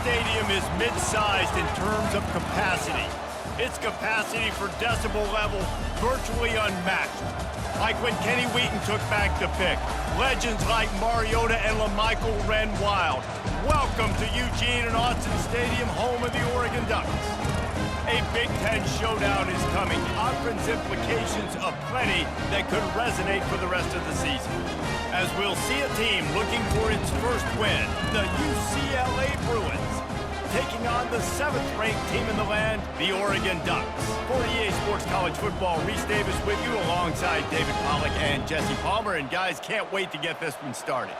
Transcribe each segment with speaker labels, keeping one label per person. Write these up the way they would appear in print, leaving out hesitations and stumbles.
Speaker 1: stadium is mid-sized in terms of capacity. Its capacity for decibel level virtually unmatched. Like when Kenny Wheaton took back the pick. Legends like Mariota and LaMichael ran wild. Welcome to Eugene and Autzen Stadium, home of the Oregon Ducks. A Big Ten showdown is coming. Conference implications aplenty that could resonate for the rest of the season. As we'll see a team looking for its first win, the UCLA Bruins, taking on the 7th-ranked team in the land, the Oregon Ducks. For EA Sports College Football, Reese Davis with you alongside David Pollack and Jesse Palmer. And guys, can't wait to get this one started.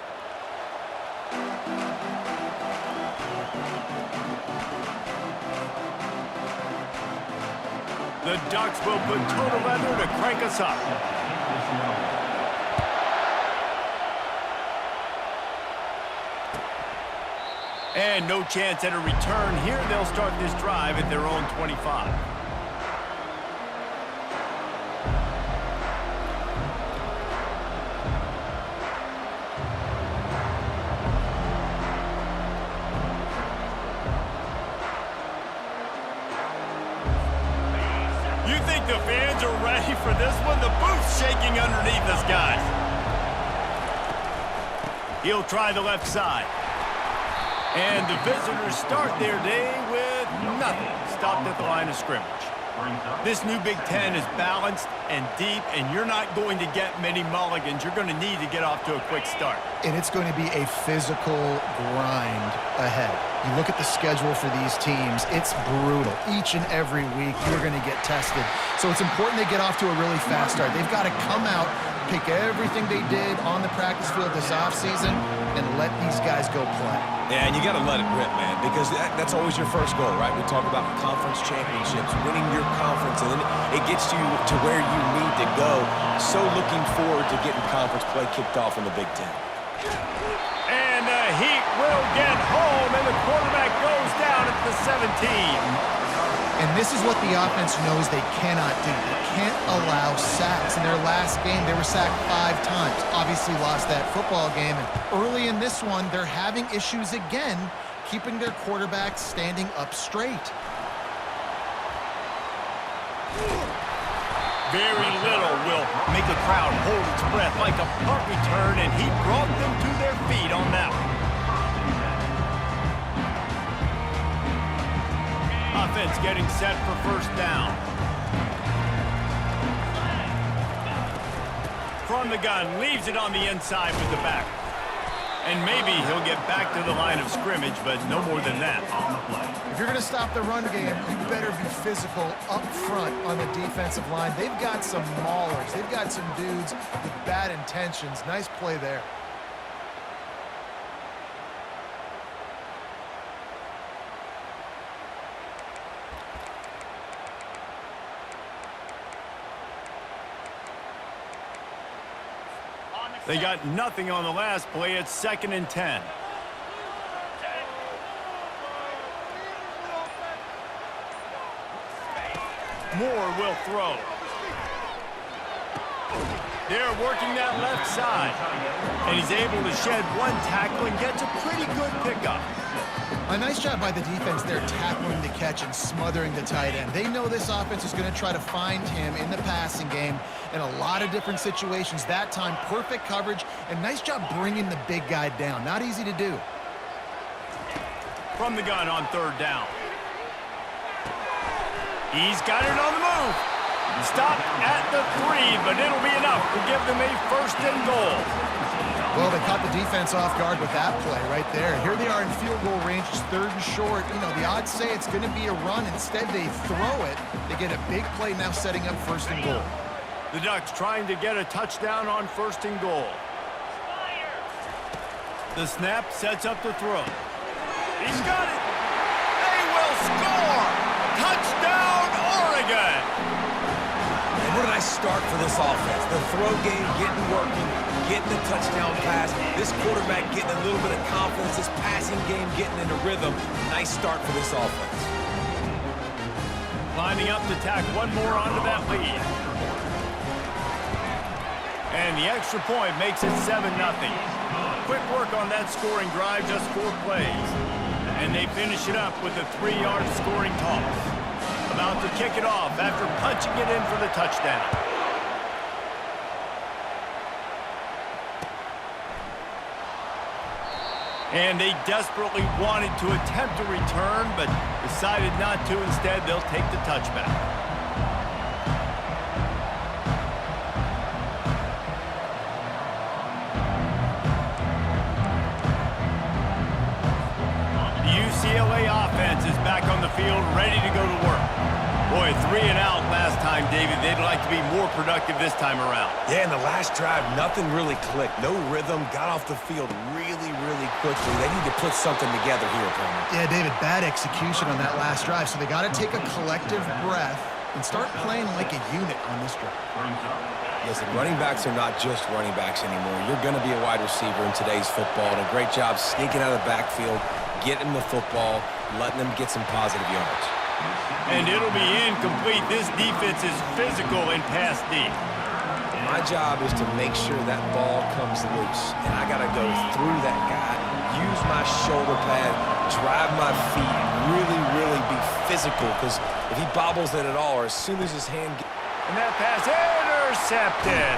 Speaker 1: The Ducks will put total leather to crank us up. And no chance at a return here. They'll start this drive at their own 25. You think the fans are ready for this one? The booth's shaking underneath us, guys. He'll try the left side. And the visitors start their day with nothing. Stopped at the line of scrimmage. This new Big Ten is balanced and deep, and you're not going to get many mulligans. You're going to need to get off to a quick start.
Speaker 2: And it's going to be a physical grind ahead. You look at the schedule for these teams, it's brutal. Each and every week, you're going to get tested. So it's important they get off to a really fast start. They've got to come out, pick everything they did on the practice field this offseason, and let these guys go play.
Speaker 3: Yeah, and you got to let it rip, man, because that's always your first goal, right? We talk about conference championships, winning your conference, and then it gets you to where you need to go. So looking forward to getting conference play kicked off in the Big Ten.
Speaker 1: And the Heat will get home, and the quarterback goes down at the 17.
Speaker 2: And this is what the offense knows they cannot do. They can't allow sacks. In their last game, they were sacked 5 times. Obviously lost that football game. And early in this one, they're having issues again, keeping their quarterback standing up straight.
Speaker 1: Very little will make a crowd hold its breath like a punt return, and he brought them to their feet on that one. Offense getting set for first down. From the gun, leaves it on the inside with the back. And maybe he'll get back to the line of scrimmage, but no more than that.
Speaker 2: If you're going to stop the run game, you better be physical up front on the defensive line. They've got some maulers. They've got some dudes with bad intentions. Nice play there.
Speaker 1: They got nothing on the last play. It's 2nd and 10. Moore will throw. They're working that left side. And he's able to shed one tackle and gets a pretty good pickup.
Speaker 2: A nice job by the defense there, tackling the catch and smothering the tight end. They know this offense is going to try to find him in the passing game in a lot of different situations. That time, perfect coverage, and nice job bringing the big guy down. Not easy to do.
Speaker 1: From the gun on 3rd down. He's got it on the move. Stopped at the 3, but it'll be enough to give them a 1st and goal.
Speaker 2: Well, they caught the defense off guard with that play right there. Here they are in field goal range, it's 3rd and short. You know, the odds say it's going to be a run. Instead, they throw it. They get a big play now setting up 1st and goal.
Speaker 1: The Ducks trying to get a touchdown on 1st and goal. The snap sets up the throw. He's got it. They will score. Touchdown, Oregon.
Speaker 3: And where did I start for this offense? The throw game getting working, getting the touchdown pass. This quarterback getting a little bit of confidence. This passing game getting into rhythm. Nice start for this offense.
Speaker 1: Lining up to tack one more onto that lead. And the extra point makes it 7-0. Quick work on that scoring drive, just 4 plays. And they finish it up with a 3-yard scoring toss. About to kick it off after punching it in for the touchdown. And they desperately wanted to attempt a return, but decided not to. Instead, they'll take the touchback. The UCLA offense is back on the field, ready to go to work. Boy, 3 and out last time, David. They'd like to be more productive this time around.
Speaker 3: Yeah, in the last drive, nothing really clicked. No rhythm, got off the field really quickly. They need to put something together here, Coleman.
Speaker 2: Yeah, David, bad execution on that last drive, so they got to take a collective breath and start playing like a unit on this drive.
Speaker 3: Listen, running backs are not just running backs anymore. You're going to be a wide receiver in today's football, and a great job sneaking out of the backfield, getting the football, letting them get some positive yards.
Speaker 1: And it'll be incomplete. This defense is physical and pass deep.
Speaker 3: My job is to make sure that ball comes loose, and I got to go through that guy, use my shoulder pad, drive my feet, really be physical, because if he bobbles it at all, or as soon as his hand gets...
Speaker 1: And that pass intercepted.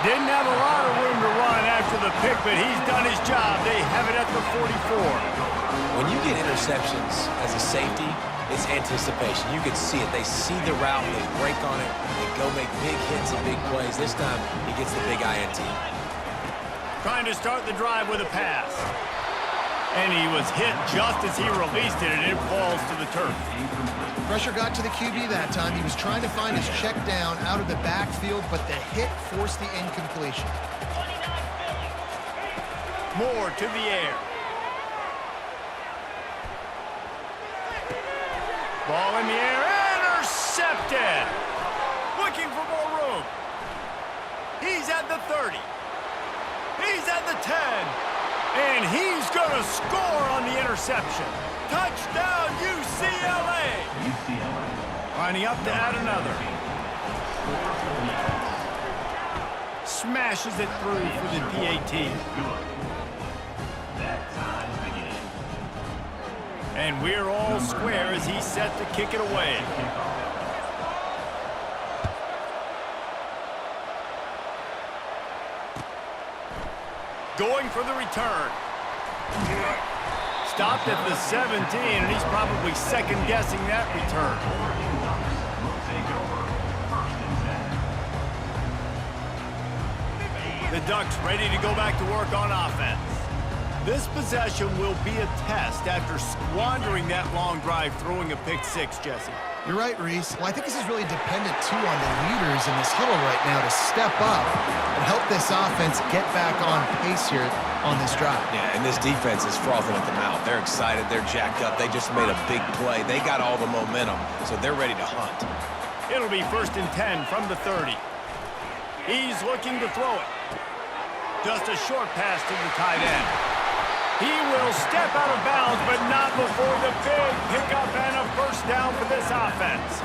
Speaker 1: Didn't have a lot of room to run after the pick, but he's done his job. They have it at the 44.
Speaker 3: When you get interceptions as a safety, it's anticipation. You can see it. They see the route, they break on it, they go make big hits and big plays. This time, he gets the big INT.
Speaker 1: Trying to start the drive with a pass. And he was hit just as he released it, and it falls to the turf.
Speaker 2: Pressure got to the QB that time. He was trying to find his check down out of the backfield, but the hit forced the incompletion.
Speaker 1: Moore to the air. Ball in the air, intercepted. Looking for more room. He's at the 30. He's at the 10. And he's going to score on the interception. Touchdown, UCLA. Lining up to add another. Smashes it through for the PAT. And we're all square as he's set to kick it away. Going for the return. Stopped at the 17, and he's probably second-guessing that return. The Ducks ready to go back to work on offense. This possession will be a test after squandering that long drive, throwing a pick-6, Jesse.
Speaker 2: You're right, Reese. Well, I think this is really dependent, too, on the leaders in this huddle right now to step up and help this offense get back on pace here on this drive.
Speaker 3: Yeah, and this defense is frothing at the mouth. They're excited. They're jacked up. They just made a big play. They got all the momentum, so they're ready to hunt.
Speaker 1: It'll be 1st and 10 from the 30. He's looking to throw it. Just a short pass to the tight end. He will step out of bounds, but not before the big pickup and a first down for this offense.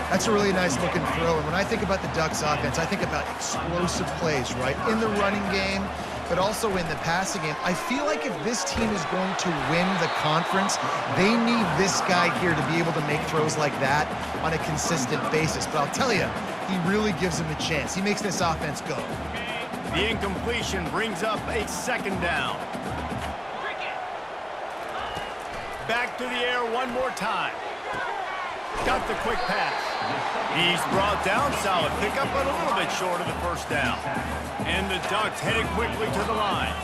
Speaker 2: That's a really nice looking throw. And when I think about the Ducks offense, I think about explosive plays, right? In the running game, but also in the passing game. I feel like if this team is going to win the conference, they need this guy here to be able to make throws like that on a consistent basis. But I'll tell you, he really gives them a chance. He makes this offense go.
Speaker 1: The incompletion brings up a 2nd down. Back to the air one more time. Got the quick pass. He's brought down, solid pickup, but a little bit short of the first down. And the Ducks headed quickly to the line.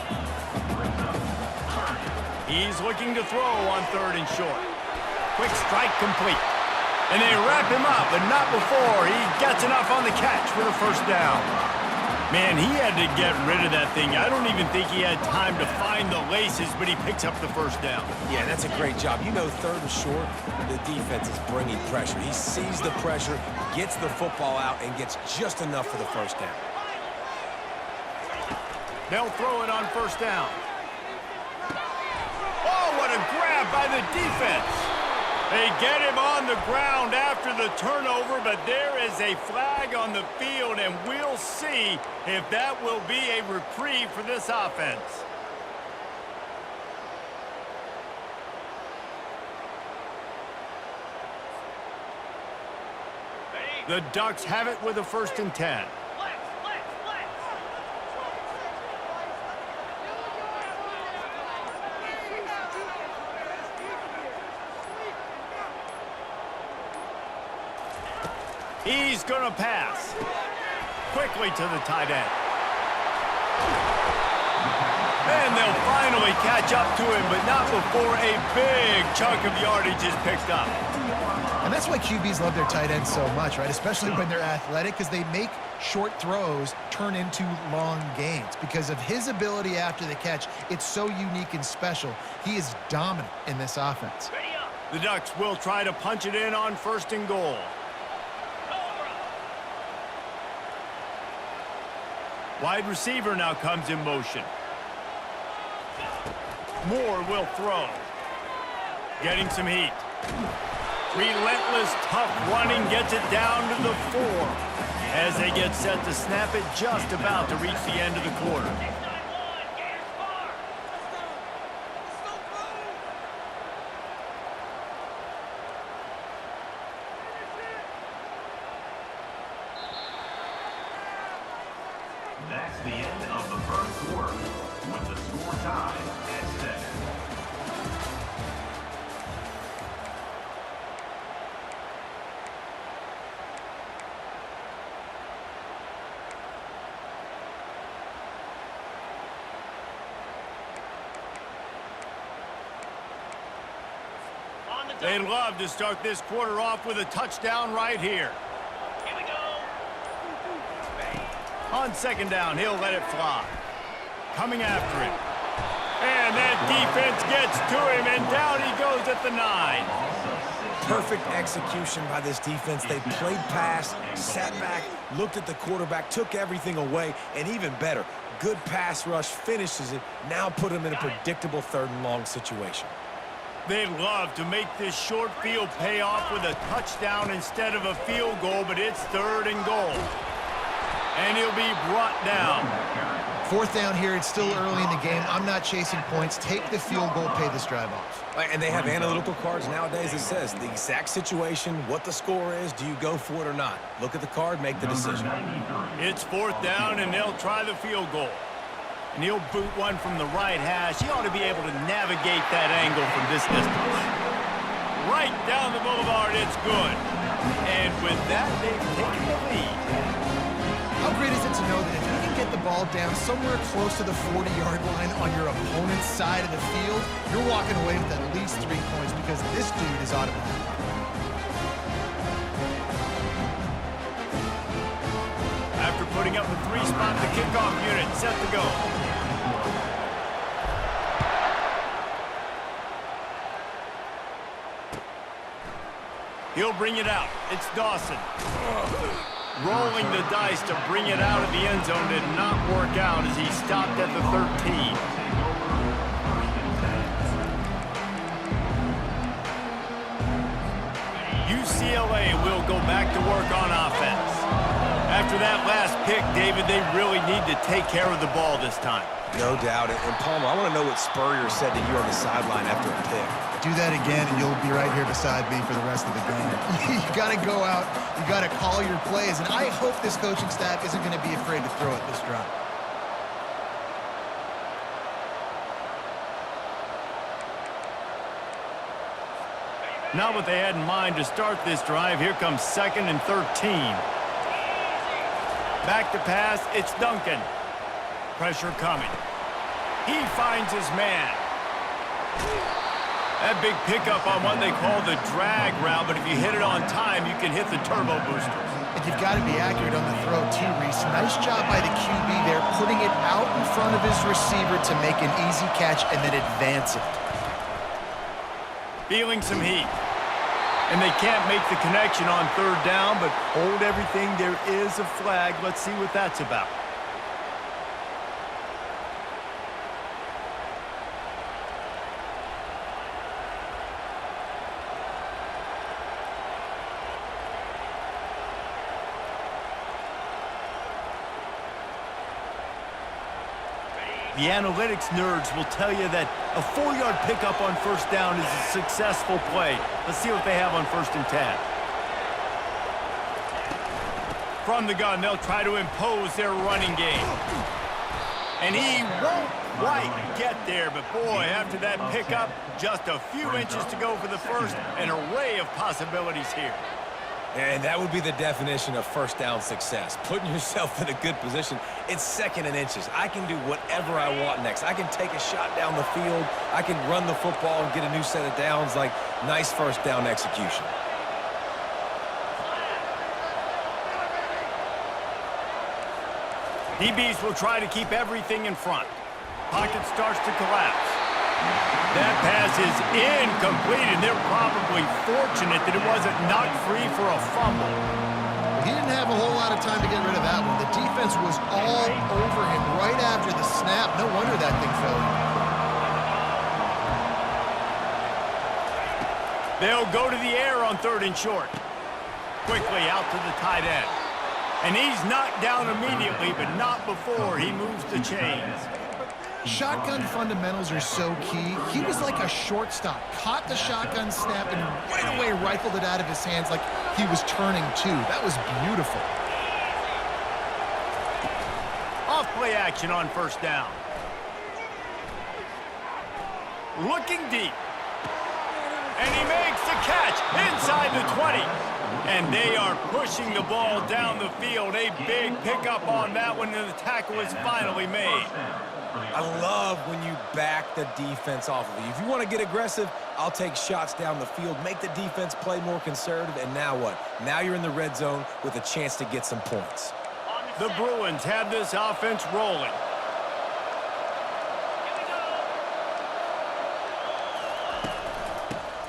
Speaker 1: He's looking to throw on 3rd and short. Quick strike complete. And they wrap him up, but not before he gets enough on the catch for the first down. Man, he had to get rid of that thing. I don't even think he had time to find the laces, but he picks up the first down.
Speaker 3: Yeah, that's a great job. You know, 3rd and short, the defense is bringing pressure. He sees the pressure, gets the football out, and gets just enough for the first down.
Speaker 1: They'll throw it on 1st down. Oh, what a grab by the defense. They get him on the ground after the turnover, but there is a flag on the field, and we'll see if that will be a reprieve for this offense. The Ducks have it with a 1st and 10. He's going to pass. Quickly to the tight end. And they'll finally catch up to him, but not before a big chunk of yardage is picked up.
Speaker 2: And that's why QBs love their tight ends so much, right? Especially when they're athletic, because they make short throws turn into long gains. Because of his ability after the catch, it's so unique and special. He is dominant in this offense.
Speaker 1: The Ducks will try to punch it in on 1st and goal. Wide receiver now comes in motion. Moore will throw. Getting some heat. Relentless, tough running gets it down to the 4 as they get set to snap it just about to reach the end of the quarter.
Speaker 4: That's the end of the 1st quarter with the score tied at 7.
Speaker 1: They'd love to start this quarter off with a touchdown right here. Here we go. On 2nd down, he'll let it fly. Coming after it. And that defense gets to him, and down he goes at the 9.
Speaker 3: Perfect execution by this defense. They played pass, sat back, looked at the quarterback, took everything away, and even better, good pass rush, finishes it, now put him in a predictable 3rd and long situation.
Speaker 1: They'd love to make this short field pay off with a touchdown instead of a field goal, but it's 3rd and goal. And he'll be brought down.
Speaker 2: 4th down here, it's still early in the game. I'm not chasing points. Take the field goal, pay this drive off.
Speaker 3: And they have analytical cards nowadays that says the exact situation, what the score is, do you go for it or not? Look at the card, make the decision.
Speaker 1: It's 4th down, and they'll try the field goal. And he'll boot one from the right hash. He ought to be able to navigate that angle from this distance. Right down the boulevard, it's good. And with that, they've taken the lead.
Speaker 2: How great is it to know that if you can get the ball down somewhere close to the 40-yard line on your opponent's side of the field, you're walking away with at least 3 points because this dude is automatic.
Speaker 1: After putting up a 3-spot, the kickoff unit set to go. He'll bring it out. It's Dawson. Rolling the dice to bring it out of the end zone did not work out as he stopped at the 13. UCLA will go back to work on offense. After that last pick, David, they really need to take care of the ball this time.
Speaker 3: No doubt. And Palmer, I want to know what Spurrier said to you on the sideline after a pick.
Speaker 2: Do that again, and you'll be right here beside me for the rest of the game. You got to go out. You got to call your plays, and I hope this coaching staff isn't going to be afraid to throw it this drive.
Speaker 1: Not what they had in mind to start this drive. Here comes 2nd and 13. Back to pass, it's Duncan. Pressure coming. He finds his man. That big pickup on what they call the drag route, but if you hit it on time, you can hit the turbo boosters.
Speaker 2: And you've got to be accurate on the throw too, Reese. Nice job by the QB there, putting it out in front of his receiver to make an easy catch and then advance it.
Speaker 1: Feeling some heat. And they can't make the connection on 3rd down, but hold everything. There is a flag. Let's see what that's about. The analytics nerds will tell you that a 4-yard pickup on 1st down is a successful play. Let's see what they have on 1st and 10. From the gun, they'll try to impose their running game. And he won't quite get there, but boy, after that pickup, just a few inches to go for the first. An array of possibilities here.
Speaker 3: And that would be the definition of first down success. Putting yourself in a good position. It's second and inches. I can do whatever I want next. I can take a shot down the field. I can run the football and get a new set of downs. Like, nice first down execution.
Speaker 1: DBs will try to keep everything in front. Pocket starts to collapse. That pass is incomplete, and they're probably fortunate that it wasn't knocked free for a fumble.
Speaker 2: He didn't have a whole lot of time to get rid of that one. The defense was all over him right after the snap. No wonder that thing fell.
Speaker 1: They'll go to the air on 3rd and short. Quickly out to the tight end. And he's knocked down immediately, but not before he moves the chains.
Speaker 2: Shotgun fundamentals are so key. He was like a shortstop. Caught the shotgun snap and right away rifled it out of his hands like he was turning two. That was beautiful.
Speaker 1: Off play action on 1st down. Looking deep. And he makes the catch inside the 20. And they are pushing the ball down the field. A big pickup on that one, and the tackle is finally made.
Speaker 3: I love when you back the defense off of you. If you want to get aggressive, I'll take shots down the field, make the defense play more conservative, and now what? Now you're in the red zone with a chance to get some points.
Speaker 1: The Bruins have this offense rolling.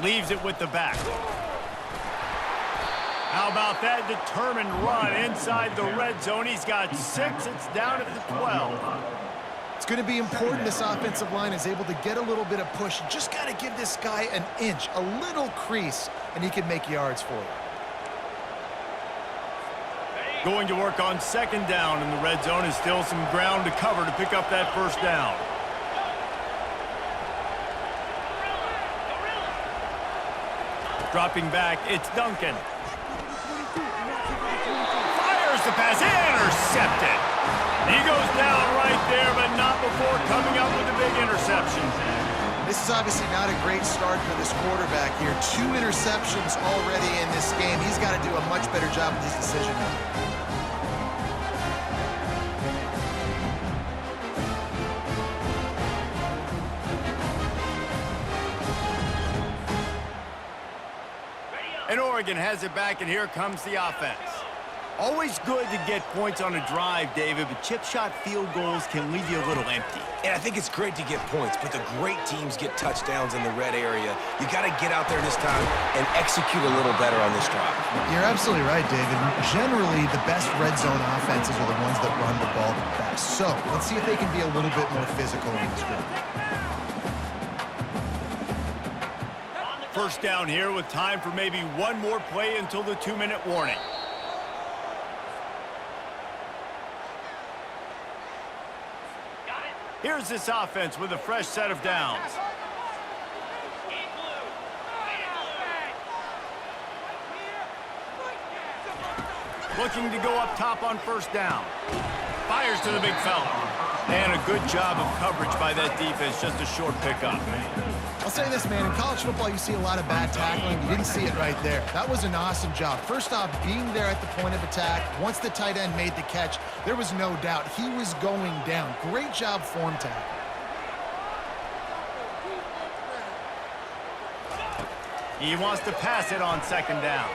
Speaker 1: Leaves it with the back. How about that determined run inside the red zone? He's got 6. It's down at the 12.
Speaker 2: It's going to be important this offensive line is able to get a little bit of push. You just got to give this guy an inch, a little crease, and he can make yards for you.
Speaker 1: Going to work on 2nd down in the red zone is still some ground to cover to pick up that 1st down. Dropping back, it's Duncan. Fires the pass, intercepted. He goes down right there, but not before coming up with a big interception.
Speaker 2: This is obviously not a great start for this quarterback here. 2 interceptions already in this game. He's got to do a much better job with his decision making.
Speaker 1: And Oregon has it back, and here comes the offense. Always good to get points on a drive, David, but chip shot field goals can leave you a little empty.
Speaker 3: And I think it's great to get points, but the great teams get touchdowns in the red area. You got to get out there this time and execute a little better on this drive.
Speaker 2: You're absolutely right, David. Generally, the best red zone offenses are the ones that run the ball the best. So let's see if they can be a little bit more physical in this group.
Speaker 1: 1st down here with time for maybe one more play until the 2-minute warning. Here's this offense with a fresh set of downs. Looking to go up top on 1st down. Fires to the big fella. And a good job of coverage by that defense, just a short pickup.
Speaker 2: I'll say this, man, in college football, you see a lot of bad tackling. You didn't see it right there. That was an awesome job. First off, being there at the point of attack. Once the tight end made the catch, there was no doubt he was going down. Great job form tackle.
Speaker 1: He wants to pass it on 2nd down.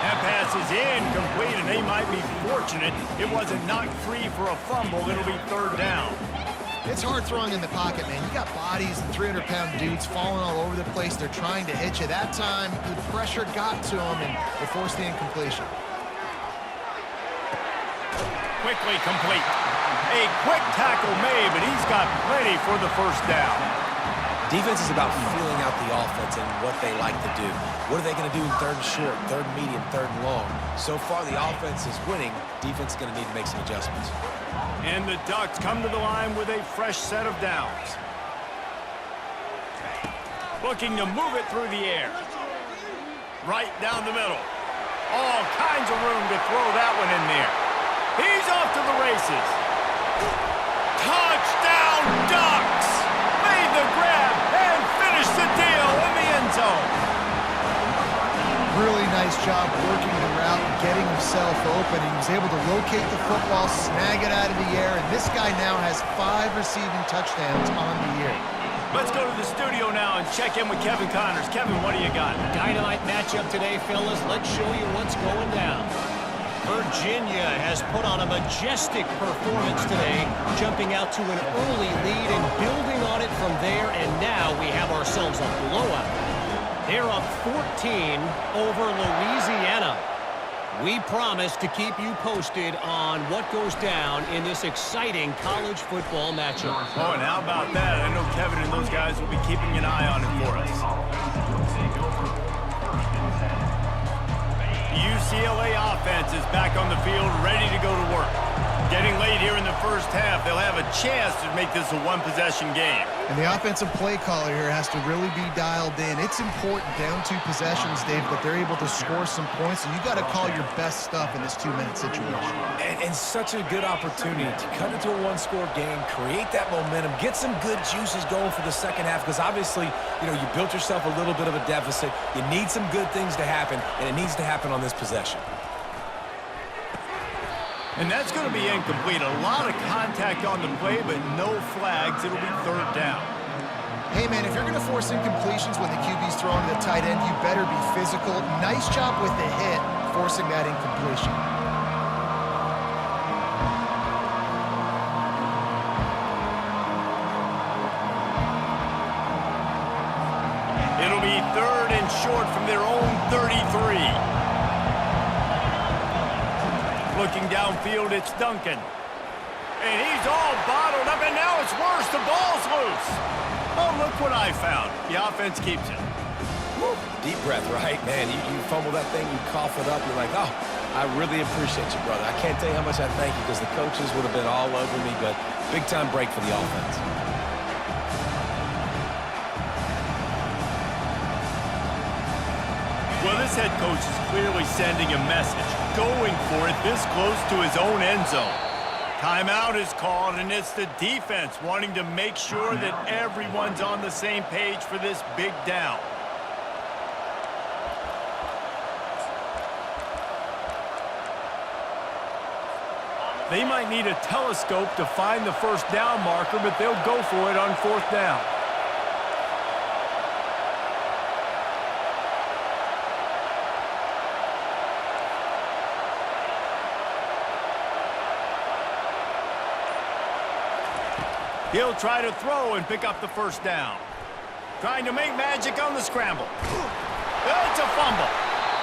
Speaker 1: That pass is incomplete, and they might be fortunate it wasn't knocked free for a fumble. It'll be 3rd down.
Speaker 2: It's hard throwing in the pocket, man. You got bodies and 300-pound dudes falling all over the place. They're trying to hit you. That time, the pressure got to them, and they forced the incompletion.
Speaker 1: Quickly complete. A quick tackle made, but he's got plenty for the 1st down.
Speaker 3: Defense is about feeling out the offense and what they like to do. What are they going to do in 3rd and short, 3rd and medium, 3rd and long? So far, the offense is winning. Defense is going to need to make some adjustments.
Speaker 1: And the Ducks come to the line with a fresh set of downs. Looking to move it through the air. Right down the middle. All kinds of room to throw that one in there. He's off to the races. Touchdown Ducks! Made the grab and finished the deal in the end zone.
Speaker 2: Really nice job working the route and getting himself open. He was able to locate the football, snag it out of the air, and this guy now has 5 receiving touchdowns on the year.
Speaker 1: Let's go to the studio now and check in with Kevin Connors. Kevin, what do you got?
Speaker 5: Dynamite matchup today, fellas. Let's show you what's going down. Virginia has put on a majestic performance today, jumping out to an early lead and building on it from there, and now we have ourselves a blowout. They're up 14 over Louisiana. We promise to keep you posted on what goes down in this exciting college football matchup.
Speaker 1: Oh, and how about that? I know Kevin and those guys will be keeping an eye on it for us. The UCLA offense is back on the field, ready to go to work. Getting late here in the first half, they'll have a chance to make this a one-possession game.
Speaker 2: And the offensive play caller here has to really be dialed in. It's important down 2 possessions, Dave, that they're able to score some points. So you got to call your best stuff in this 2-minute situation.
Speaker 3: And such a good opportunity to cut into a one-score game, create that momentum, get some good juices going for the second half, because obviously, you built yourself a little bit of a deficit. You need some good things to happen, and it needs to happen on this possession.
Speaker 1: And that's going to be incomplete. A lot of contact on the play, but no flags. It'll be 3rd down.
Speaker 2: Hey, man, if you're going to force incompletions when the QB's throwing to the tight end, you better be physical. Nice job with the hit, forcing that incompletion.
Speaker 1: It'll be 3rd and short from their own 33. Looking downfield, it's Duncan. And he's all bottled up, and now it's worse. The ball's loose. Oh, look what I found. The offense keeps it.
Speaker 3: Woo. Deep breath, right? Man, you fumble that thing, you cough it up, you're like, oh, I really appreciate you, brother. I can't tell you how much I thank you, because the coaches would have been all over me, but big-time break for the offense.
Speaker 1: Well, this head coach is clearly sending a message, going for it this close to his own end zone. Timeout is called, and it's the defense wanting to make sure that everyone's on the same page for this big down. They might need a telescope to find the 1st down marker, but they'll go for it on 4th down. He'll try to throw and pick up the 1st down. Trying to make magic on the scramble. It's a fumble.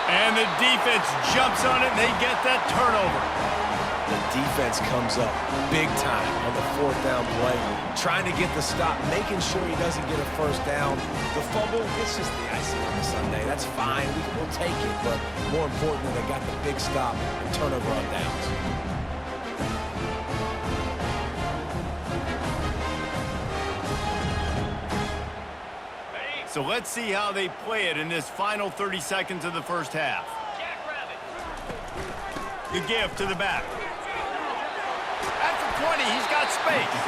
Speaker 1: And the defense jumps on it, and they get that turnover.
Speaker 3: The defense comes up big time on the 4th down play, trying to get the stop, making sure he doesn't get a 1st down. The fumble, it's just the icing on the Sunday. That's fine. We'll take it, but more importantly, they got the big stop and turnover on downs.
Speaker 1: So let's see how they play it in this final 30 seconds of the first half. The give to the back. At the 20, he's got space.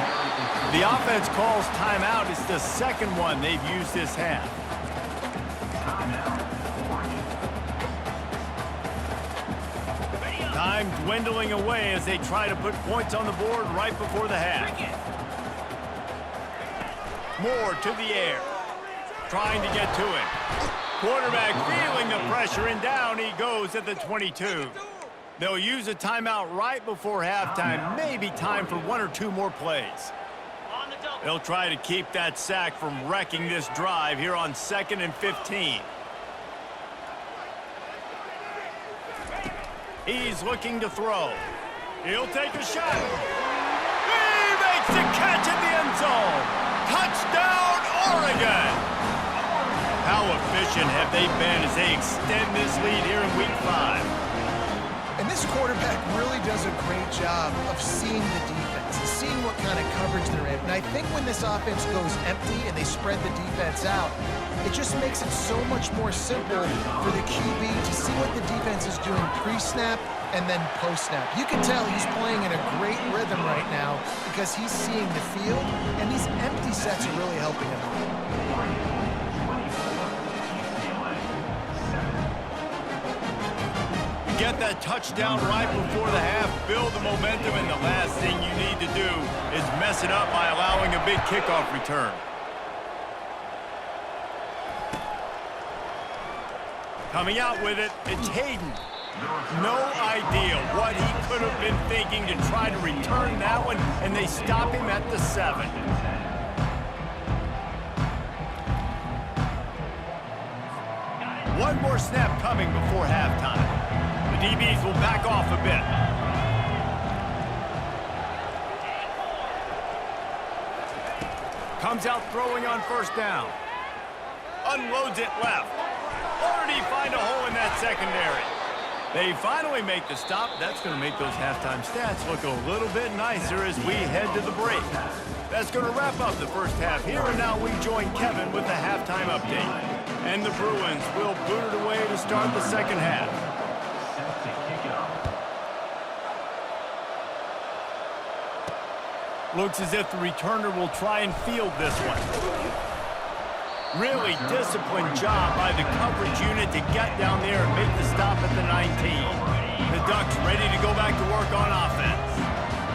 Speaker 1: The offense calls timeout. It's the 2nd one they've used this half. Time dwindling away as they try to put points on the board right before the half. Moore to the air. Trying to get to it. Quarterback feeling the pressure, and down he goes at the 22. They'll use a timeout right before halftime. Maybe time for 1 or 2 more plays. They'll try to keep that sack from wrecking this drive here on 2nd and 15. He's looking to throw. He'll take a shot. He makes the catch in the end zone. Touchdown, Oregon! How efficient have they been as they extend this lead here in Week 5?
Speaker 2: And this quarterback really does a great job of seeing the defense, seeing what kind of coverage they're in. And I I think when this offense goes empty and they spread the defense out, it just makes it so much more simple for the QB to see what the defense is doing pre-snap and then post-snap. You can tell he's playing in a great rhythm right now because he's seeing the field, and these empty sets are really helping him out.
Speaker 1: Get that touchdown right before the half, build the momentum, and the last thing you need to do is mess it up by allowing a big kickoff return. Coming out with it, it's Hayden. No idea what he could have been thinking to try to return that one, and they stop him at the 7. One more snap coming before halftime. The DBs will back off a bit. Comes out throwing on first down. Unloads it left. Or did he find a hole in that secondary? They finally make the stop. That's going to make those halftime stats look a little bit nicer as we head to the break. That's going to wrap up the first half here, and now we join Kevin with the halftime update. And the Bruins will boot it away to start the second half. Looks as if the returner will try and field this one. Really disciplined job by the coverage unit to get down there and make the stop at the 19. The Ducks ready to go back to work on offense.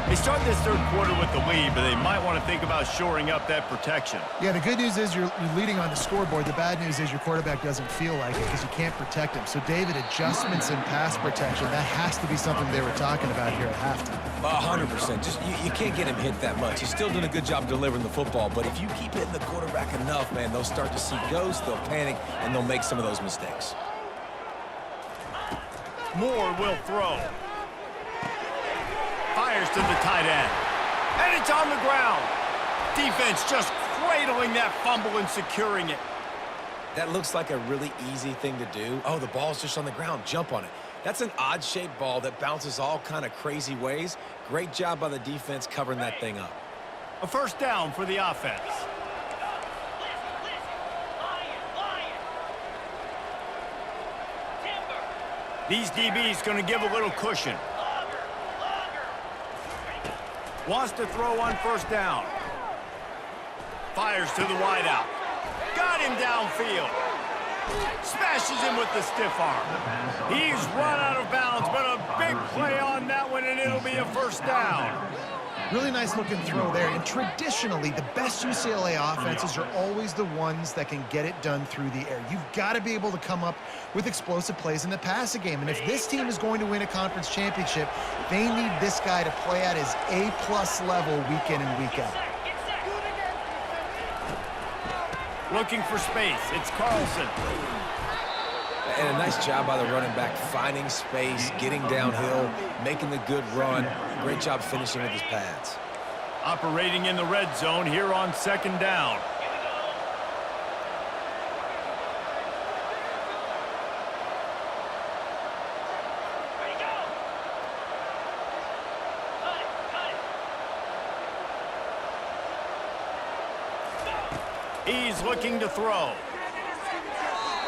Speaker 1: They start this third quarter with the lead, but they might want to think about shoring up that protection.
Speaker 2: Yeah, the good news is you're leading on the scoreboard. The bad news is your quarterback doesn't feel like it because you can't protect him. So, David, adjustments in pass protection, that has to be something they were talking about here at halftime.
Speaker 3: 100%. Just you can't get him hit that much. He's still doing a good job delivering the football, but if you keep hitting the quarterback enough, man, they'll start to see ghosts, they'll panic, and they'll make some of those mistakes.
Speaker 1: Moore will throw. Fires to the tight end. And it's on the ground. Defense just cradling that fumble and securing it.
Speaker 3: That looks like a really easy thing to do. Oh, the ball's just on the ground. Jump on it. That's an odd-shaped ball that bounces all kind of crazy ways. Great job by the defense covering that thing up.
Speaker 1: A first down for the offense. These DBs going to give a little cushion. Wants to throw on first down. Fires to the wideout. Got him downfield. Smashes him with the stiff arm. He's run out of bounds, but a big play on that one, and it'll be a first down.
Speaker 2: Really nice looking throw there. And traditionally, the best UCLA offenses are always the ones that can get it done through the air. You've got to be able to come up with explosive plays in the passing game. And if this team is going to win a conference championship, they need this guy to play at his A-plus level week in and week out.
Speaker 1: Looking for space. It's Carlson.
Speaker 3: And a nice job by the running back, finding space, getting downhill, making the good run. Great job finishing with his pads.
Speaker 1: Operating in the red zone here on second down. He's looking to throw.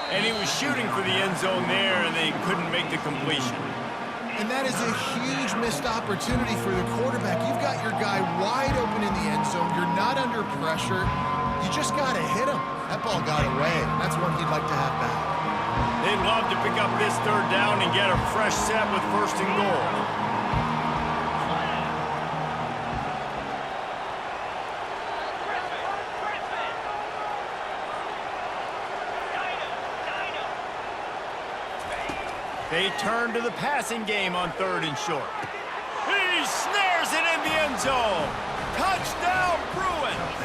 Speaker 1: And he was shooting for the end zone there, and they couldn't make the completion.
Speaker 2: And that is a huge missed opportunity for the quarterback. You've got your guy wide open in the end zone. You're not under pressure. You just got to hit him. That ball got away. That's one he'd like to have back.
Speaker 1: They'd love to pick up this third down and get a fresh set with first and goal. They turn to the passing game on third and short. He snares it in the end zone. Touchdown, Bruins!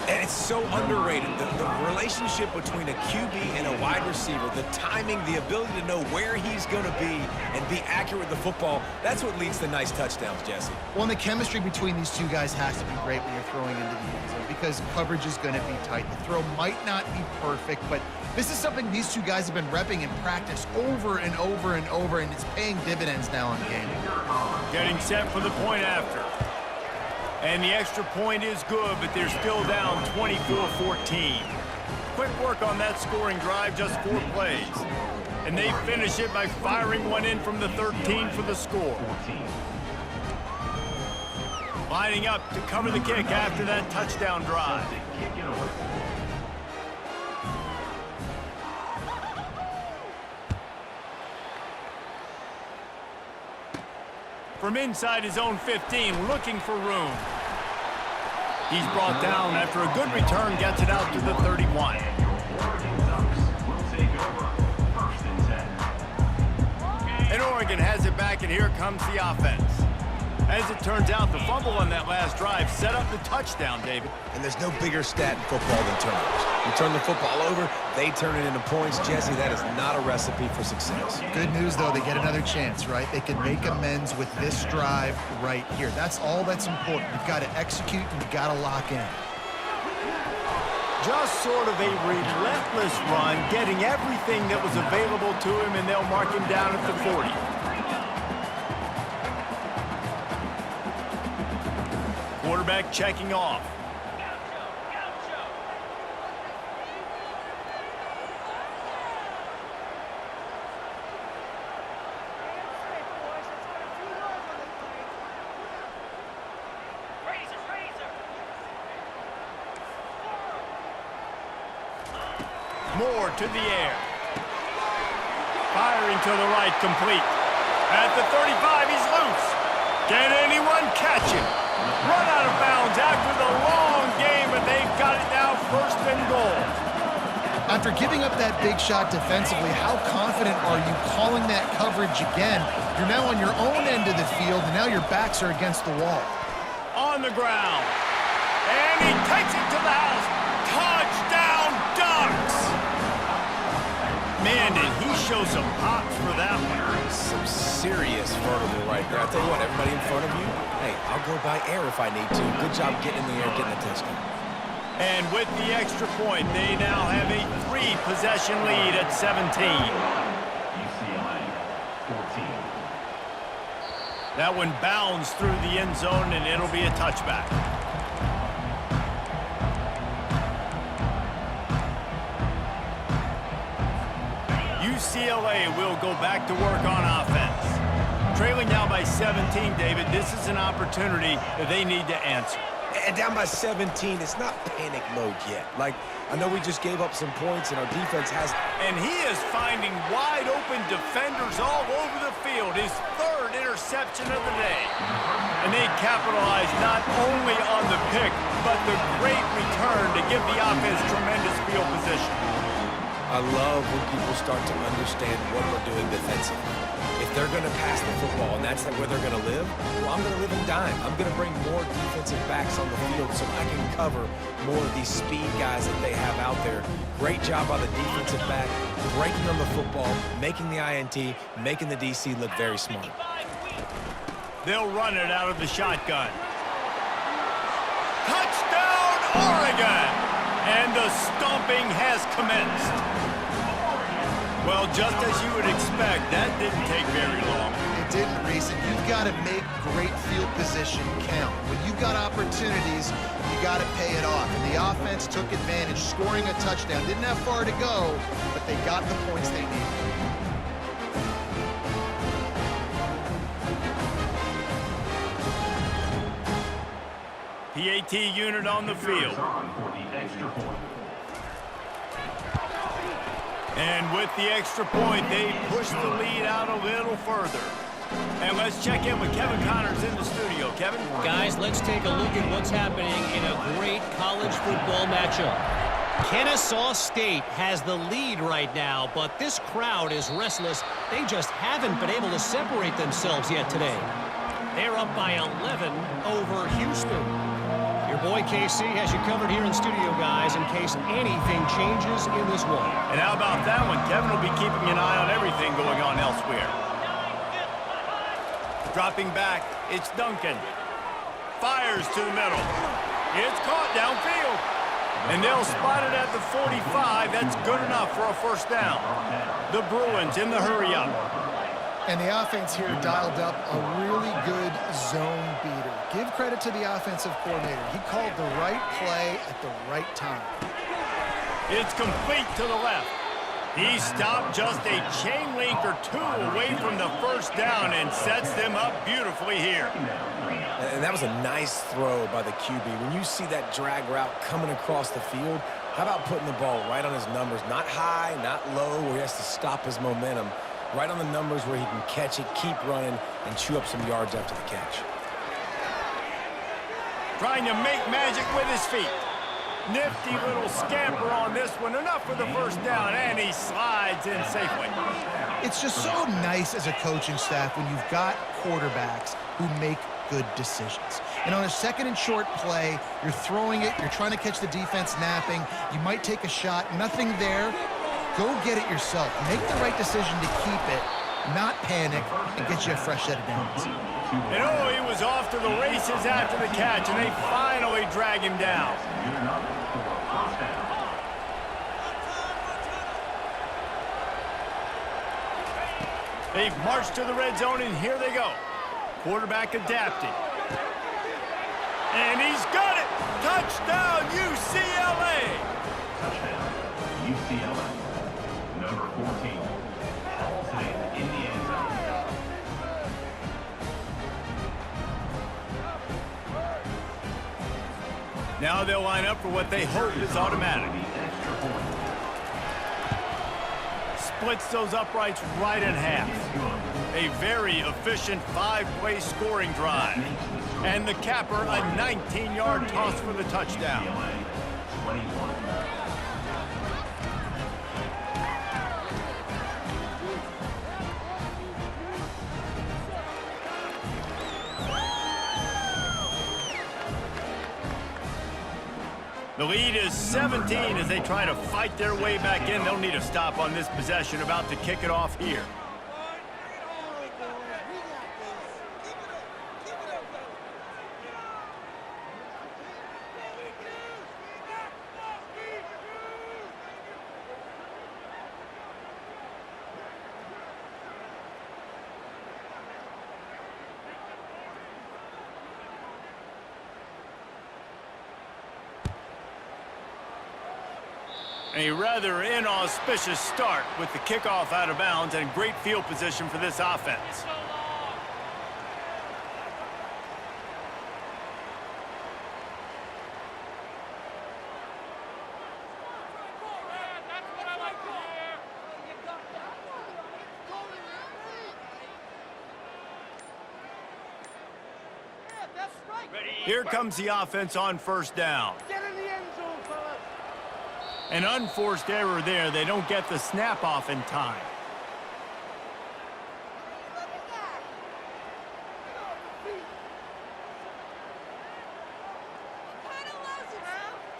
Speaker 3: And it's so underrated. The relationship between a QB and a wide receiver, the timing, the ability to know where he's going to be and be accurate with the football, that's what leads to nice touchdowns, Jesse.
Speaker 2: Well, and the chemistry between these two guys has to be great when you're throwing into the end zone because coverage is going to be tight. The throw might not be perfect, but this is something these two guys have been repping in practice over and over and over, and it's paying dividends now in game.
Speaker 1: Getting set for the point after. And the extra point is good, but they're still down 24-14. Quick work on that scoring drive, just 4 plays. And they finish it by firing one in from the 13 for the score. Lining up to cover the kick after that touchdown drive. From inside his own 15, looking for room. He's brought down after a good return, gets it out to the 31. And Oregon has it back, and here comes the offense. As it turns out, the fumble on that last drive set up the touchdown, David.
Speaker 3: And there's no bigger stat in football than turnovers. You turn the football over, they turn it into points. Jesse, that is not a recipe for success.
Speaker 2: Good news, though, they get another chance, right? They can make amends with this drive right here. That's all that's important. You've got to execute, and you've got to lock in.
Speaker 1: Just sort of a relentless run, getting everything that was available to him, and they'll mark him down at the 40. Quarterback checking off. Moore to the air. Firing to the right, complete. At the 35, he's loose. Can anyone catch him? Run out of bounds after the long game, and they've got it now first and goal.
Speaker 2: After giving up that big shot defensively, how confident are you calling that coverage again? You're now on your own end of the field, and now your backs are against the wall.
Speaker 1: On the ground. And he takes it to the house. Touchdown, Ducks! Man, did he show some pops for that one.
Speaker 3: Some serious vertical right there. I tell you what, everybody in front of you, hey, I'll go by air if I need to. Good job getting in the air, getting a touchdown.
Speaker 1: And with the extra point, they now have a 3-possession lead at 17.
Speaker 4: UCLA, 14.
Speaker 1: That one bounds through the end zone, and it'll be a touchback. UCLA will go back to work on offense. Trailing now by 17, David, this is an opportunity that they need to answer.
Speaker 3: And down by 17, it's not panic mode yet. Like, I know we just gave up some points, and our defense has...
Speaker 1: And he is finding wide-open defenders all over the field. His 3rd interception of the day. And they capitalize not only on the pick, but the great return to give the offense tremendous field position.
Speaker 3: I love when people start to understand what we're doing defensively. If they're going to pass the football and that's where they're going to live, well, I'm going to live in dime. I'm going to bring more defensive backs on the field so I can cover more of these speed guys that they have out there. Great job by the defensive back, breaking on the football, making the INT, making the DC look very smart.
Speaker 1: They'll run it out of the shotgun. Touchdown, Oregon! And the stomping has commenced. Well, just as you would expect, that didn't take very long.
Speaker 2: It didn't, Reese, and you've got to make great field position count. When you've got opportunities, you got to pay it off. And the offense took advantage, scoring a touchdown. Didn't have far to go, but they got the points they needed.
Speaker 1: PAT unit on the field. And with the extra point, they push the lead out a little further. And let's check in with Kevin Connors in the studio. Kevin?
Speaker 5: Guys, let's take a look at what's happening in a great college football matchup. Kennesaw State has the lead right now, but this crowd is restless. They just haven't been able to separate themselves yet today. They're up by 11 over Houston. Your boy KC has you covered here in studio, guys, in case anything changes in this one.
Speaker 1: And how about that one? Kevin will be keeping an eye on everything going on elsewhere. Dropping back, it's Duncan. Fires to the middle. It's caught downfield. And they'll spot it at the 45. That's good enough for a first down. The Bruins in the hurry-up.
Speaker 2: And the offense here dialed up a really good zone beater. Give credit to the offensive coordinator. He called the right play at the right time.
Speaker 1: It's complete to the left. He stopped just a chain link or two away from the first down and sets them up beautifully here.
Speaker 3: And that was a nice throw by the QB. When you see that drag route coming across the field, how about putting the ball right on his numbers? Not high, not low, where he has to stop his momentum. Right on the numbers where he can catch it, keep running, and chew up some yards after the catch.
Speaker 1: Trying to make magic with his feet. Nifty little scamper on this one. Enough for the first down, and he slides in safely.
Speaker 2: It's just so nice as a coaching staff when you've got quarterbacks who make good decisions. And on a second and short play, you're throwing it, you're trying to catch the defense napping, you might take a shot, nothing there. Go get it yourself. Make the right decision to keep it, not panic, and get you a fresh set of downs.
Speaker 1: And oh, he was off to the races after the catch, and they finally drag him down. They've marched to the red zone, and here they go. Quarterback adapting. And he's got it! Touchdown, UCLA!
Speaker 4: Touchdown, UCLA. Number 14. Ball safe in the end zone.
Speaker 1: Now they'll line up for what they hope is automatic. Splits those uprights right in half. A very efficient 5-play scoring drive. And the capper, a 19-yard toss for the touchdown.
Speaker 4: 21.
Speaker 1: The lead is 17 as they try to fight their way back in. They'll need a stop on this possession, about to kick it off here. A rather inauspicious start with the kickoff out of bounds and great field position for this offense. Here comes the offense on first down. An unforced error there. They don't get the snap off in time.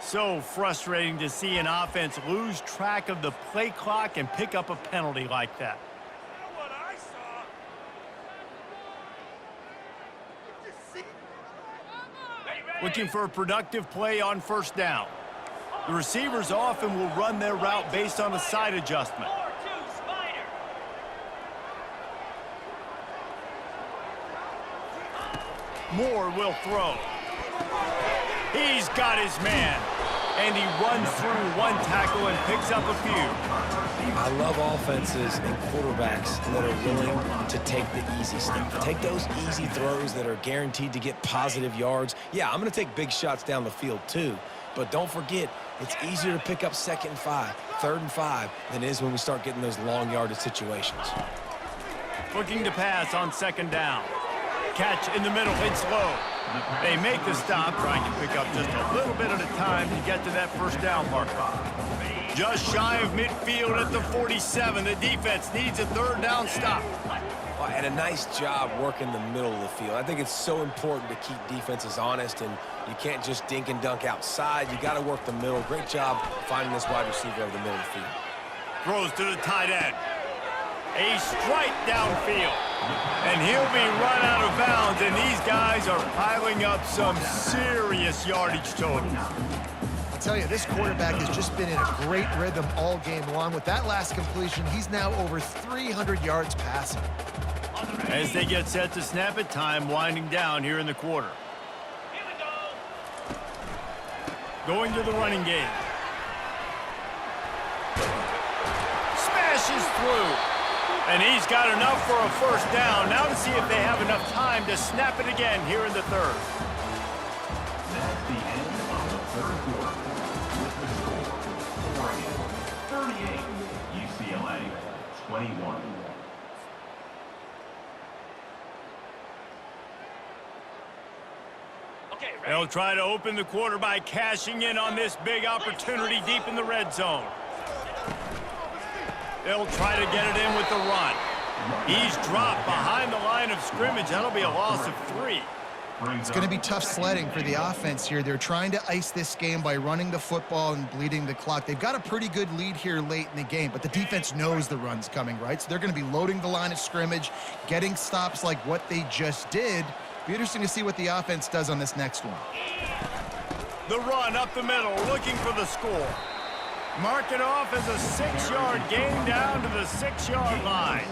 Speaker 1: So frustrating to see an offense lose track of the play clock and pick up a penalty like that. Looking for a productive play on first down. The receivers often will run their route based on a side adjustment. Moore will throw. He's got his man. And he runs through one tackle and picks up a few.
Speaker 3: I love offenses and quarterbacks that are willing to take the easy stuff. Take those easy throws that are guaranteed to get positive yards. Yeah, I'm going to take big shots down the field too. But don't forget, it's easier to pick up 2nd and 5, 3rd and 5 than it is when we start getting those long yardage situations.
Speaker 1: Looking to pass on 2nd down. Catch in the middle, it's low. They make the stop, trying to pick up just a little bit at a time to get to that first down marker. Just shy of midfield at the 47. The defense needs a 3rd down stop.
Speaker 3: And a nice job working the middle of the field. I think it's so important to keep defenses honest, and you can't just dink and dunk outside. You got to work the middle. Great job finding this wide receiver over the middle of the field.
Speaker 1: Throws to the tight end. A strike downfield. And he'll be run out of bounds, and these guys are piling up some serious yardage totals.
Speaker 2: I'll tell you, this quarterback has just been in a great rhythm all game long. With that last completion, he's now over 300 yards passing.
Speaker 1: As they get set to snap it, time winding down here in the quarter. Going to the running game. Smashes through. And he's got enough for a first down. Now to see if they have enough time to snap it again here in the third.
Speaker 4: That's the end of the third quarter. With the score, Oregon 38, UCLA 21.
Speaker 1: They'll try to open the quarter by cashing in on this big opportunity deep in the red zone. They'll try to get it in with the run. He's dropped behind the line of scrimmage. That'll be a loss of 3.
Speaker 2: It's going to be tough sledding for the offense here. They're trying to ice this game by running the football and bleeding the clock. They've got a pretty good lead here late in the game, but the defense knows the run's coming, right? So they're going to be loading the line of scrimmage, getting stops like what they just did. Be interesting to see what the offense does on this next one.
Speaker 1: The run up the middle, looking for the score. Mark it off as a 6-yard gain down to the 6-yard line.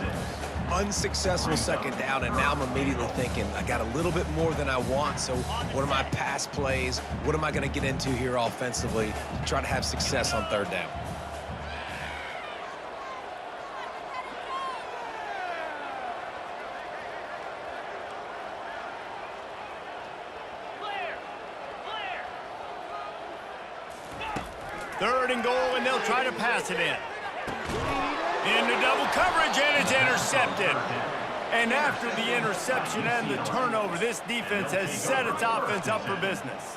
Speaker 3: Unsuccessful second down, and now I'm immediately thinking, I got a little bit more than I want, so what are my pass plays? What am I going to get into here offensively to try to have success on third down?
Speaker 1: Third and goal, and they'll try to pass it in. Into double coverage, and it's intercepted. And after the interception and the turnover, this defense has set its offense up for business.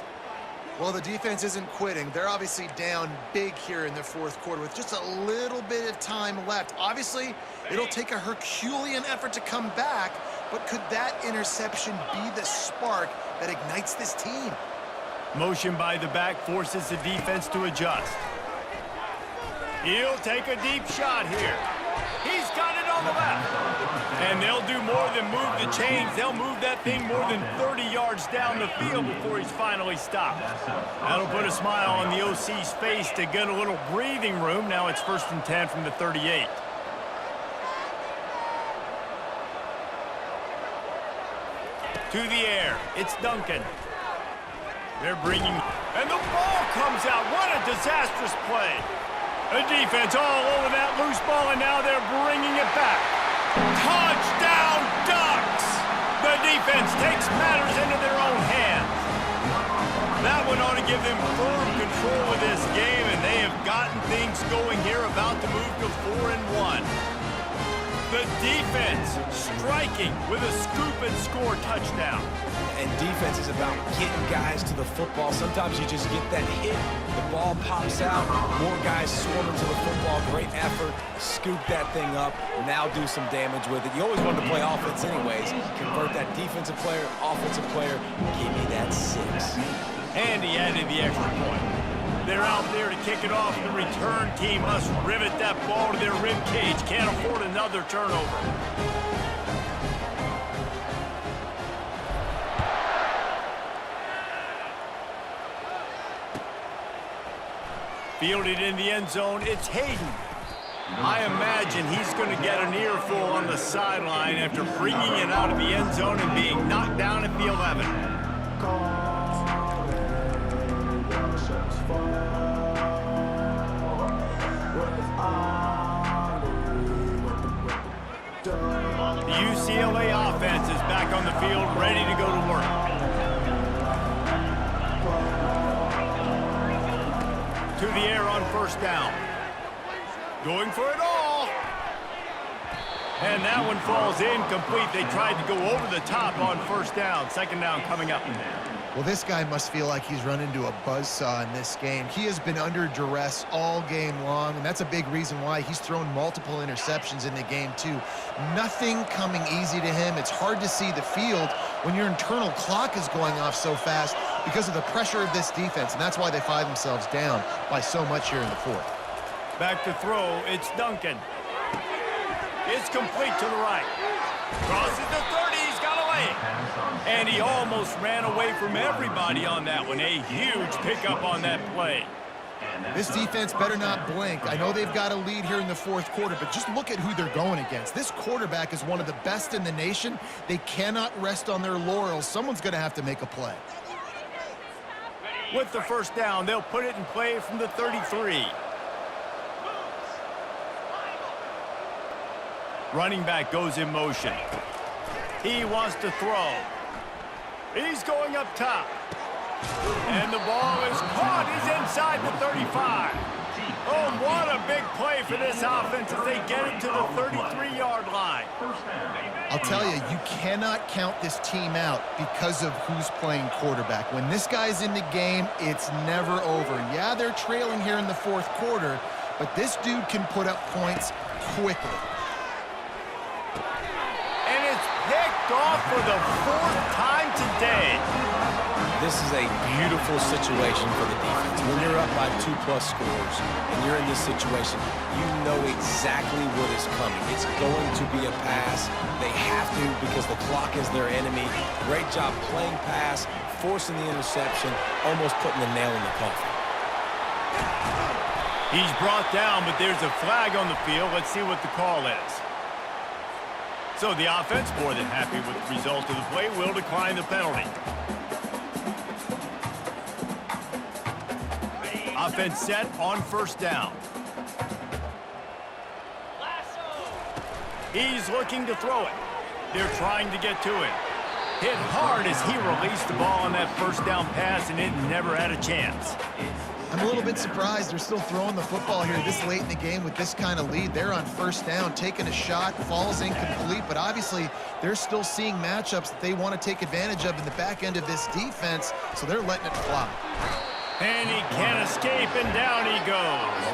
Speaker 2: Well, the defense isn't quitting. They're obviously down big here in the fourth quarter with just a little bit of time left. Obviously, it'll take a Herculean effort to come back, but could that interception be the spark that ignites this team?
Speaker 1: Motion by the back forces the defense to adjust. He'll take a deep shot here. He's got it on the left. And they'll do more than move the chains. They'll move that thing more than 30 yards down the field before he's finally stopped. That'll put a smile on the OC's face to get a little breathing room. Now it's 1st and 10 from the 38. To the air. It's Duncan. They're bringing, and the ball comes out. What a disastrous play. The defense all over that loose ball, and now they're bringing it back. Touchdown, Ducks! The defense takes matters into their own hands. That one ought to give them firm control of this game, and they have gotten things going here, about to move to 4-1. The defense striking with a scoop and score touchdown.
Speaker 3: And defense is about getting guys to the football. Sometimes you just get that hit, the ball pops out, more guys swarming to the football. Great effort, scoop that thing up, now do some damage with it. You always wanted to play offense anyways. Convert that defensive player, offensive player, give me that 6.
Speaker 1: And he added the extra point. They're out there to kick it off. The return team must rivet that ball to their rib cage. Can't afford another turnover. Fielded in the end zone, it's Hayden. I imagine he's going to get an earful on the sideline after bringing it out of the end zone and being knocked down at the 11. The UCLA offense is back on the field, ready to go to work. To the air on 1st down. Going for it all. And that one falls incomplete. They tried to go over the top on 1st down. 2nd down coming up.
Speaker 2: Well, this guy must feel like he's run into a buzzsaw in this game. He has been under duress all game long, and that's a big reason why he's thrown multiple interceptions in the game, too. Nothing coming easy to him. It's hard to see the field when your internal clock is going off so fast because of the pressure of this defense, and that's why they find themselves down by so much here in the 4th.
Speaker 1: Back to throw, it's Duncan. It's complete to the right. Crosses the 30, he's got a leg. And he almost ran away from everybody on that one. A huge pickup on that play.
Speaker 2: This defense better not blink. I know they've got a lead here in the fourth quarter, but just look at who they're going against. This quarterback is one of the best in the nation. They cannot rest on their laurels. Someone's going to have to make a play.
Speaker 1: With the first down, they'll put it in play from the 33. Running back goes in motion. He wants to throw. He's going up top. And the ball is caught. He's inside the 35. Oh, what a big play for this offense as they get it to the 33-yard line.
Speaker 2: I'll tell you, you cannot count this team out because of who's playing quarterback. When this guy's in the game, it's never over. Yeah, they're trailing here in the fourth quarter, but this dude can put up points quickly.
Speaker 1: And it's picked off for the fourth time today.
Speaker 3: This is a beautiful situation for the defense. When you're up by 2+ scores and you're in this situation, you know exactly what is coming. It's going to be a pass. They have to because the clock is their enemy. Great job playing pass, forcing the interception, almost putting the nail in the coffin.
Speaker 1: He's brought down, but there's a flag on the field. Let's see what the call is. So the offense, more than happy with the result of the play, will decline the penalty. Offense set on first down. He's looking to throw it. They're trying to get to him. Hit hard as he released the ball on that first down pass, and it never had a chance.
Speaker 2: I'm a little bit surprised they're still throwing the football here this late in the game with this kind of lead. They're on first down, taking a shot, falls incomplete, but obviously they're still seeing matchups that they want to take advantage of in the back end of this defense, so they're letting it fly.
Speaker 1: And he can't escape, and down he goes.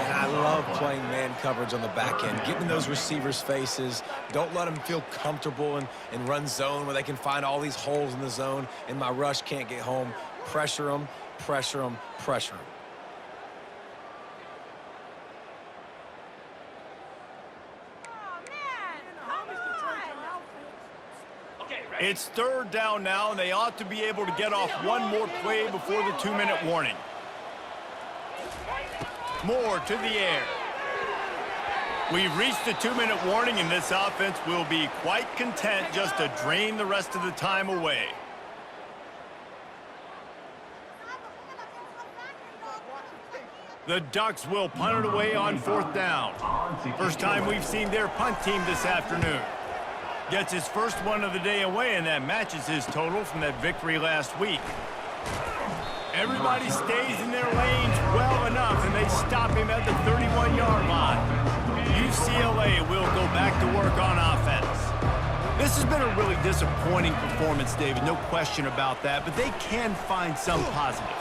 Speaker 3: And I love playing man coverage on the back end, getting in those receivers' faces. Don't let them feel comfortable in run zone where they can find all these holes in the zone, and my rush can't get home. Pressure them, pressure them, pressure them.
Speaker 1: It's third down now, and they ought to be able to get off one more play before the 2-minute warning. Moore to the air. We've reached the 2-minute warning, and this offense will be quite content just to drain the rest of the time away. The Ducks will punt it away on fourth down. First time we've seen their punt team this afternoon. Gets his first one of the day away, and that matches his total from that victory last week. Everybody stays in their lanes well enough, and they stop him at the 31-yard line. UCLA will go back to work on offense. This has been a really disappointing performance, David, no question about that, but they can find some positives.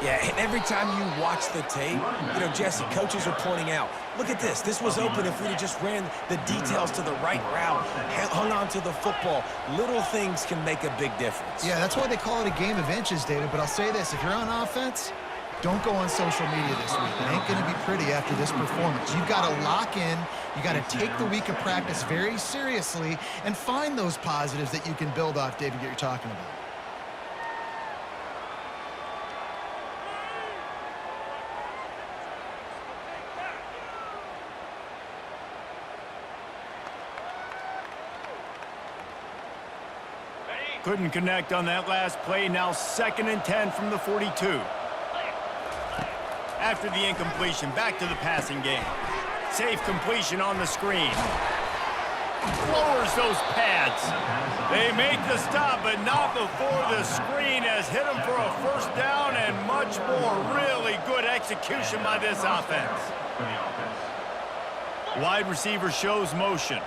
Speaker 3: Yeah, and every time you watch the tape, you know, Jesse, coaches are pointing out, look at this. This was open if we'd have just ran the details to the right route, hung on to the football. Little things can make a big difference.
Speaker 2: Yeah, that's why they call it a game of inches, David. But I'll say this, if you're on offense, don't go on social media this week. It ain't going to be pretty after this performance. You've got to lock in. You got to take the week of practice very seriously and find those positives that you can build off, David, that you're talking about.
Speaker 1: Couldn't connect on that last play. Now 2nd and 10 from the 42. After the incompletion, back to the passing game. Safe completion on the screen. Lowers those pads. They make the stop, but not before the screen has hit them for a first down and much more. Really good execution by this offense. Wide receiver shows motion.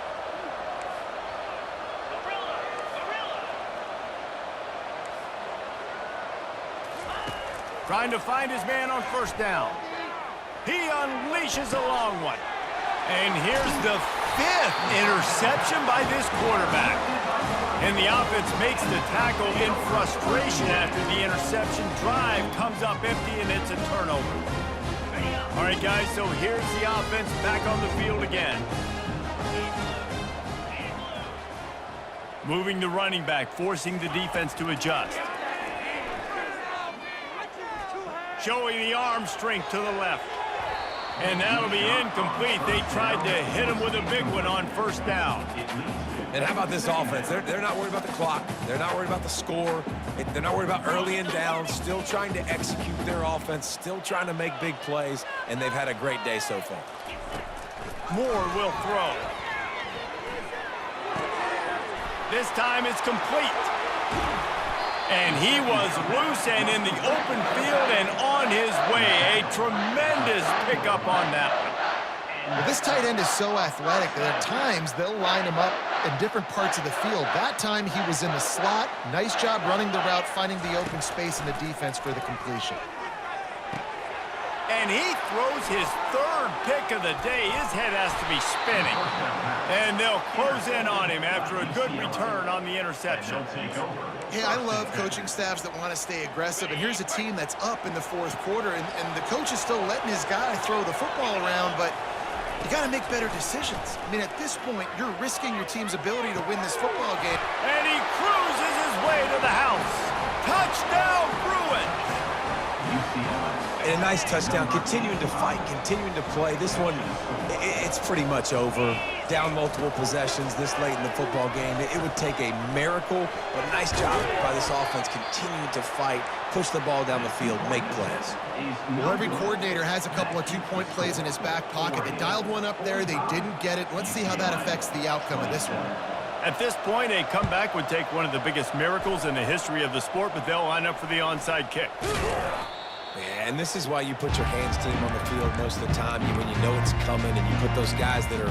Speaker 1: Trying to find his man on first down. He unleashes a long one. And here's the 5th interception by this quarterback. And the offense makes the tackle in frustration after the interception. Drive comes up empty, and it's a turnover. All right, guys, so here's the offense back on the field again. Moving the running back, forcing the defense to adjust. showing the arm strength to the left. And that'll be incomplete. They tried to hit him with a big one on first down.
Speaker 3: And how about this offense? They're not worried about the clock. They're not worried about the score. They're not worried about early and down. Still trying to execute their offense. Still trying to make big plays. And they've had a great day so far.
Speaker 1: Moore will throw. This time it's complete. And he was loose and in the open field and on his way. A tremendous pickup on that one.
Speaker 2: Well, this tight end is so athletic that at times they'll line him up in different parts of the field. That time he was in the slot. Nice job running the route, finding the open space in the defense for the completion.
Speaker 1: And he throws his third pick of the day. His head has to be spinning. And they'll close in on him after a good return on the interception.
Speaker 2: Hey, I love coaching staffs that want to stay aggressive. And here's a team that's up in the fourth quarter, and the coach is still letting his guy throw the football around, but you got to make better decisions. I mean, at this point, you're risking your team's ability to win this football game.
Speaker 1: And he cruises his way to the house. Touchdown, Bruins!
Speaker 3: And a nice touchdown, continuing to fight, continuing to play. This one, it's pretty much over. Down multiple possessions this late in the football game. It would take a miracle, but nice job by this offense continuing to fight, push the ball down the field, make plays.
Speaker 2: Well, every coordinator has a couple of two-point plays in his back pocket. They dialed one up there. They didn't get it. Let's see how that affects the outcome of this one.
Speaker 1: At this point, a comeback would take one of the biggest miracles in the history of the sport, but they'll line up for the onside kick.
Speaker 3: Yeah, and this is why you put your hands team on the field most of the time when you know it's coming, and you put those guys that are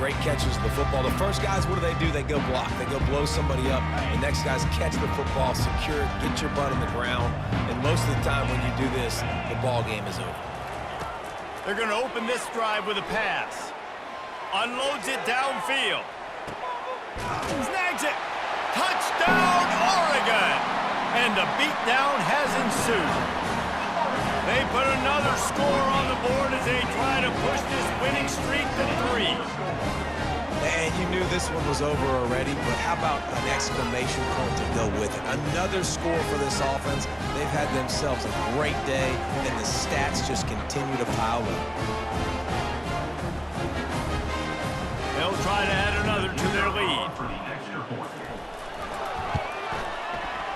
Speaker 3: great catchers of the football. The first guys, what do? They go block. They go blow somebody up. The next guys catch the football, secure it, get your butt on the ground. And most of the time when you do this, the ball game is over.
Speaker 1: They're going to open this drive with a pass. Unloads it downfield. Snags it. Touchdown, Oregon! And the beatdown has ensued. They put another score on the board as they try to push this winning streak to 3.
Speaker 3: And you knew this one was over already, but how about an exclamation point to go with it? Another score for this offense. They've had themselves a great day, and the stats just continue to pile up.
Speaker 1: They'll try to add another to their lead.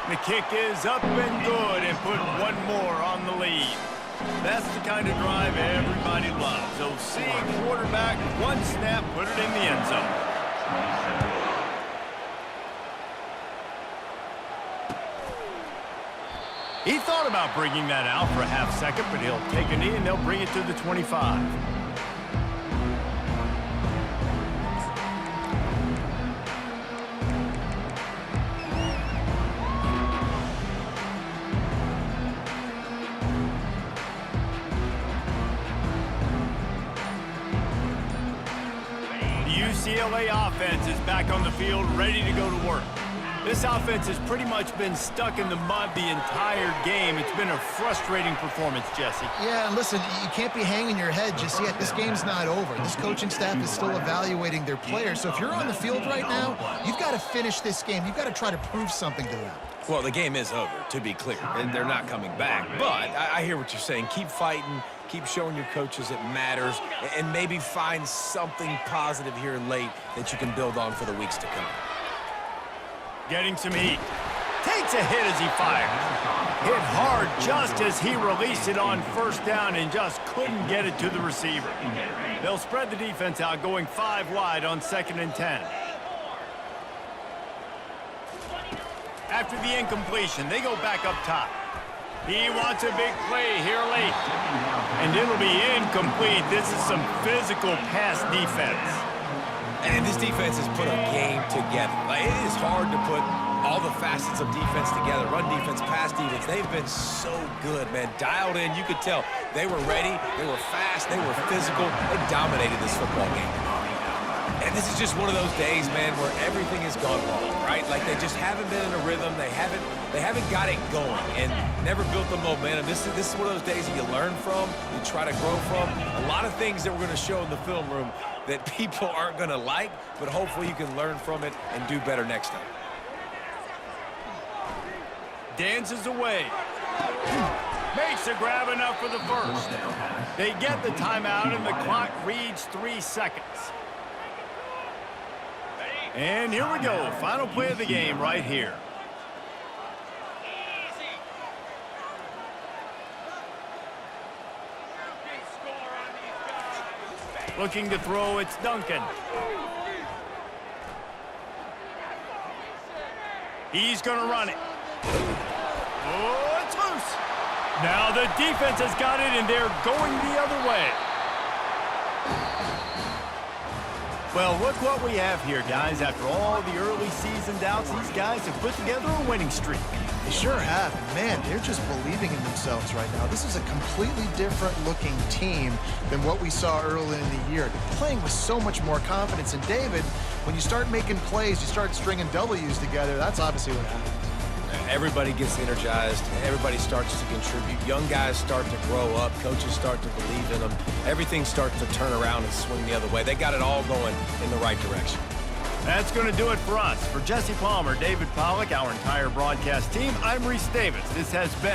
Speaker 1: The kick is up and good and put one more on the lead. That's the kind of drive everybody loves. So seeing quarterback, one snap, put it in the end zone. He thought about bringing that out for a half second, but he'll take a knee and they'll bring it to the 25. UCLA offense is back on the field, ready to go to work. This offense has pretty much been stuck in the mud the entire game. It's been a frustrating performance, Jesse.
Speaker 2: Yeah, and listen, you can't be hanging your head just yet. This game's not over. This coaching staff is still evaluating their players. So if you're on the field right now, you've got to finish this game. You've got to try to prove something to them.
Speaker 3: Well, the game is over, to be clear. They're not coming back. But I hear what you're saying. Keep fighting. Keep showing your coaches it matters. And maybe find something positive here late that you can build on for the weeks to come.
Speaker 1: Getting some heat. Takes a hit as he fires. Hit hard just as he released it on first down and just couldn't get it to the receiver. They'll spread the defense out, going 5 wide on 2nd and 10. After the incompletion, they go back up top. He wants a big play here late. And it'll be incomplete. This is some physical pass defense.
Speaker 3: And this defense has put a game together. Like, it is hard to put all the facets of defense together. Run defense, pass defense. They've been so good, man. Dialed in. You could tell they were ready. They were fast. They were physical. They dominated this football game. And this is just one of those days, man, where everything has gone wrong, right? Like, they just haven't been in a rhythm. They haven't got it going and never built the momentum. This is one of those days that you learn from, you try to grow from. A lot of things that we're going to show in the film room that people aren't going to like, but hopefully you can learn from it and do better next time.
Speaker 1: Dances away. May makes the grab enough for the first. They get the timeout, and the clock reads 3 seconds. And here we go. Final play of the game right here. Looking to throw, it's Duncan. He's going to run it. Oh, it's loose. Now the defense has got it, and they're going the other way. Well, look what we have here, guys. After all the early season doubts, these guys have put together a winning streak.
Speaker 2: They sure have. And man, they're just believing in themselves right now. This is a completely different looking team than what we saw early in the year. They're playing with so much more confidence. And David, when you start making plays, you start stringing W's together, that's obviously what happens.
Speaker 3: Everybody gets energized. Everybody starts to contribute. Young guys start to grow up. Coaches start to believe in them. Everything starts to turn around and swing the other way. They got it all going in the right direction.
Speaker 1: That's going to do it for us. For Jesse Palmer, David Pollack, our entire broadcast team, I'm Reese Davis. This has been